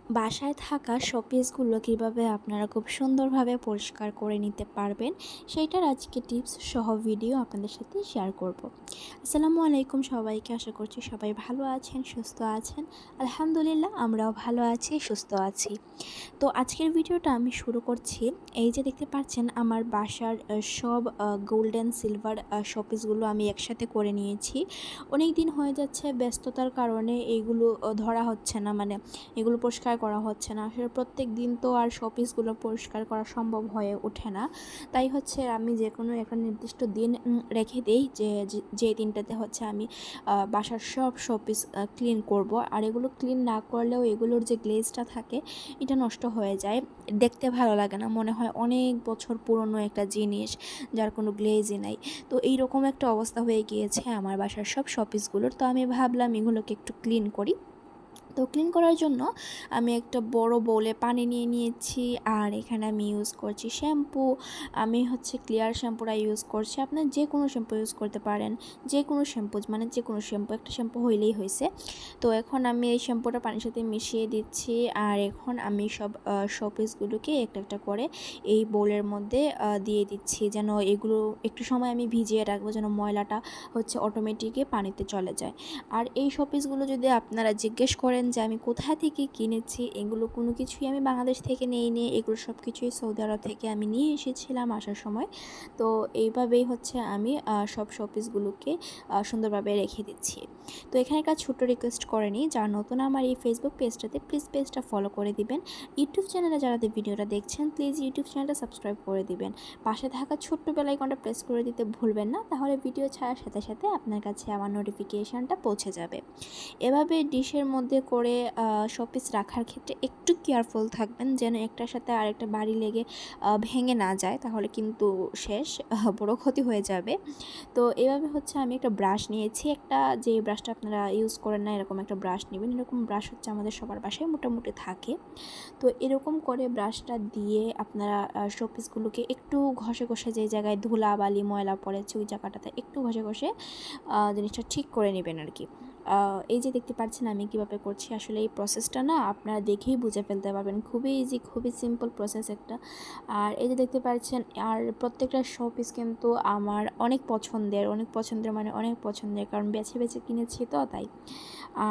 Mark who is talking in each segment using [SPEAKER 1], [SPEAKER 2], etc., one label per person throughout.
[SPEAKER 1] বাসায় থাকা শোপিসগুলো কীভাবে আপনারা খুব সুন্দরভাবে পরিষ্কার করে নিতে পারবেন সেইটার আজকে টিপস সহ ভিডিও আপনাদের সাথে শেয়ার করব। আসসালামু আলাইকুম সবাইকে, আশা করছি সবাই ভালো আছেন, সুস্থ আছেন। আলহামদুলিল্লাহ আমরাও ভালো আছি, সুস্থ আছি। তো আজকের ভিডিওটা আমি শুরু করছি। এই যে দেখতে পাচ্ছেন আমার বাসার সব গোল্ডেন সিলভার শোপিসগুলো আমি একসাথে করে নিয়েছি। অনেক দিন হয়ে যাচ্ছে, ব্যস্ততার কারণে এইগুলো ধরা হচ্ছে না, মানে এগুলো পরিষ্কার করা হচ্ছে না। আসলে প্রত্যেক দিন তো আর শোপিসগুলো পরিষ্কার করা সম্ভব হয়ে ওঠে না। তাই হচ্ছে আমি যে কোনো একটা নির্দিষ্ট দিন রেখে দিই যে দিনটাতে হচ্ছে আমি বাসার সব শোপিস ক্লিন করব। আর এগুলো ক্লিন না করলেও এগুলোর যে গ্লেজটা থাকে এটা নষ্ট হয়ে যায়, দেখতে ভালো লাগে না, মনে হয় অনেক বছর পুরনো একটা জিনিস যার কোনো গ্লেজই নাই। তো এইরকম একটা অবস্থা হয়ে গিয়েছে আমার বাসার সব শোপিসগুলোর। তো আমি ভাবলাম এগুলোকে একটু ক্লিন করি। তো ক্লিন করার জন্য আমি একটা বড় বোলে পানি নিয়ে নিয়েছি, আর এখানে আমি ইউজ করছি শ্যাম্পু। আমি হচ্ছে ক্লিয়ার শ্যাম্পুটা ইউজ করছি। আপনার যে কোনো শ্যাম্পু ইউজ করতে পারেন, যে কোনো শ্যাম্পু, মানে যে কোনো শ্যাম্পু, একটা শ্যাম্পু হইলেই হয়েছে। তো এখন আমি এই শ্যাম্পুটা পানির সাথে মিশিয়ে দিচ্ছি, আর এখন আমি সব শোপিসগুলোকে একটা একটা করে এই বোলের মধ্যে দিয়ে দিচ্ছি, যেন এগুলো একটু সময় আমি ভিজিয়ে রাখবো, যেন ময়লাটা হচ্ছে অটোমেটিকই পানিতে চলে যায়। আর এই শোপিসগুলো যদি আপনারা জিজ্ঞেস করেন যে আমি কোথা থেকে কিনেছি, এগুলো কোনো কিছুই আমি বাংলাদেশ থেকে নিইনি, এগুলো সব কিছুই সৌদি আরব থেকে আমি নিয়ে এসেছিলাম আসার সময়। তো এইভাবেই হচ্ছে আমি সব শোপিসগুলোকে সুন্দরভাবে রেখে দিচ্ছি। তো এখানে একটা ছোট্ট রিকোয়েস্ট করে নিই, যারা নতুন আমার এই ফেসবুক পেজটাতে, প্লিজ পেজটা ফলো করে দিবেন। ইউটিউব চ্যানেলে যারা ভিডিওটা দেখছেন, প্লিজ ইউটিউব চ্যানেলটা সাবস্ক্রাইব করে দিবেন। পাশে থাকা ছোট্ট বেল আইকনটা প্রেস করে দিতে ভুলবেন না, তাহলে ভিডিও ছাড়ার সাথে সাথে আপনার কাছে আমার নোটিফিকেশানটা পৌঁছে যাবে। এভাবে ডিশের মধ্যে করে শোপিস রাখার ক্ষেত্রে একটু কেয়ারফুল থাকবেন, যেন একটার সাথে আরেকটা বাড়ি লেগে ভেঙে না যায়, তাহলে কিন্তু শেষ, বড় ক্ষতি হয়ে যাবে। তো এভাবে হচ্ছে আমি একটা ব্রাশ নিয়েছি, একটা যে ব্রাশটা আপনারা ইউজ করেন না এরকম একটা ব্রাশ নেবেন। এরকম ব্রাশ হচ্ছে আমাদের সবার বাসায় মোটামুটি থাকে। তো এরকম করে ব্রাশটা দিয়ে আপনারা শোপিসগুলোকে একটু ঘষে ঘষে, যে জায়গায় ধুলা বালি ময়লা পড়েছে ওই জায়গাটাতে একটু ঘষে ঘষে জিনিসটা ঠিক করে নেবেন আর কি। এই যে দেখতে পাচ্ছেন আমি কিভাবে করছি, আসলে এই প্রসেসটা না আপনারা দেখেই বুঝে ফেলতে পারবেন, খুবই ইজি, খুবই সিম্পল প্রসেস একটা। আর এই যে দেখতে পাচ্ছেন, আর প্রত্যেকটা শোপিস কিন্তু আমার অনেক পছন্দের, অনেক পছন্দের, মানে অনেক পছন্দের, কারণ বেছে বেছে কিনেছি তো তাই।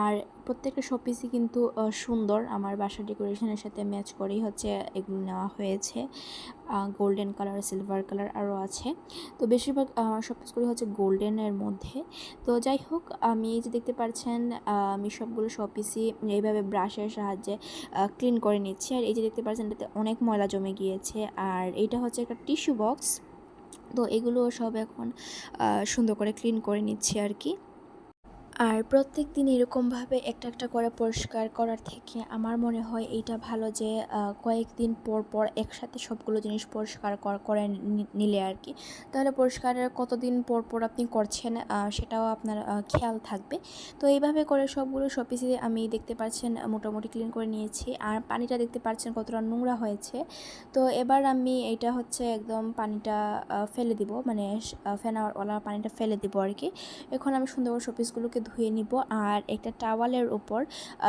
[SPEAKER 1] আর প্রত্যেকটা শোপিসই কিন্তু সুন্দর, আমার বাসার ডেকোরেশনের সাথে ম্যাচ করেই হচ্ছে এগুলো নেওয়া হয়েছে। গোল্ডেন কালার, সিলভার কালার আরও আছে। তো বেশিরভাগ শোপিসগুলো হচ্ছে গোল্ডেনের মধ্যে। তো যাই হোক, আমি এই যে দেখতে পাচ্ছেন আমি সবগুলো শোপিসই এইভাবে ব্রাশের সাহায্যে ক্লিন করে নিচ্ছি। আর এই যে দেখতে পাচ্ছেন এটাতে অনেক ময়লা জমে গিয়েছে, আর এইটা হচ্ছে একটা টিস্যু বক্স। তো এগুলো সব এখন সুন্দর করে ক্লিন করে নিচ্ছি আর কি। আর প্রত্যেক দিন এরকমভাবে একটা একটা করে পরিষ্কার করার থেকে আমার মনে হয় এইটা ভালো যে কয়েকদিন পর পর একসাথে সবগুলো জিনিস পরিষ্কার করে নিলে আর কি, তাহলে পরিষ্কারের কতদিন পর পর আপনি করছেন সেটাও আপনার খেয়াল থাকবে। তো এইভাবে করে সবগুলো শোপিসে আমি দেখতে পাচ্ছেন মোটামুটি ক্লিন করে নিয়েছি। আর পানিটা দেখতে পাচ্ছেন কতটা নোংরা হয়েছে। তো এবার আমি এইটা হচ্ছে একদম পানিটা ফেলে দিব, মানে ফেনাওয়ালা পানিটা ফেলে দিব আর কি। এখন আমি সুন্দর করে শোপিসগুলোকে ধুয়ে নিব, আর একটা টাওয়ালের উপর,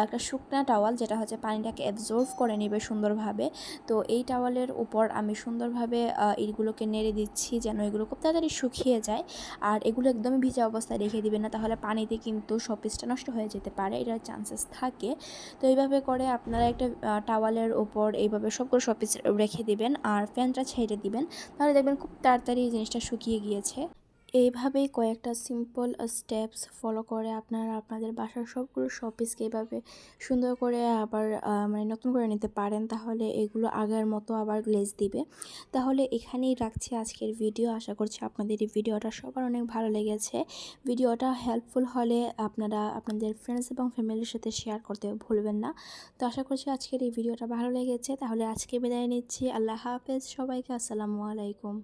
[SPEAKER 1] একটা শুকনা টাওয়াল যেটা হচ্ছে পানিটাকে অ্যাবজর্ব করে নেবে সুন্দরভাবে। তো এই টাওয়ালের উপর আমি সুন্দরভাবে এইগুলোকে নেড়ে দিচ্ছি, যেন এগুলো খুব তাড়াতাড়ি শুকিয়ে যায়। আর এগুলো একদমই ভিজা অবস্থায় রেখে দিবেন না, তাহলে পানিতে কিন্তু শোপিসটা নষ্ট হয়ে যেতে পারে, এটার চান্সেস থাকে। তো এইভাবে করে আপনারা একটা টাওয়ালের উপর এইভাবে সবগুলো শোপিস রেখে দিবেন, আর ফ্যানটা ছেড়ে দিবেন, তাহলে দেখবেন খুব তাড়াতাড়ি এই জিনিসটা শুকিয়ে গিয়েছে। এইভাবেই কয়েকটা সিম্পল স্টেপস ফলো করে আপনারা আপনাদের বাসার সবগুলো শোপিসকে এভাবে সুন্দর করে আবার মানে নতুন করে নিতে পারেন, তাহলে এগুলো আগের মতো আবার গ্লেজ দিবে। তাহলে এখানেই রাখছি আজকের ভিডিও। আশা করছি আপনাদের এই ভিডিওটা সবার অনেক ভালো লেগেছে। ভিডিওটা হেল্পফুল হলে আপনারা আপনাদের ফ্রেন্ডস এবং ফ্যামিলির সাথে শেয়ার করতে ভুলবেন না। তো আশা করছি আজকের এই ভিডিওটা ভালো লেগেছে। তাহলে আজকে বিদায় নিচ্ছি। আল্লাহ হাফেজ সবাইকে। আসসালামু আলাইকুম।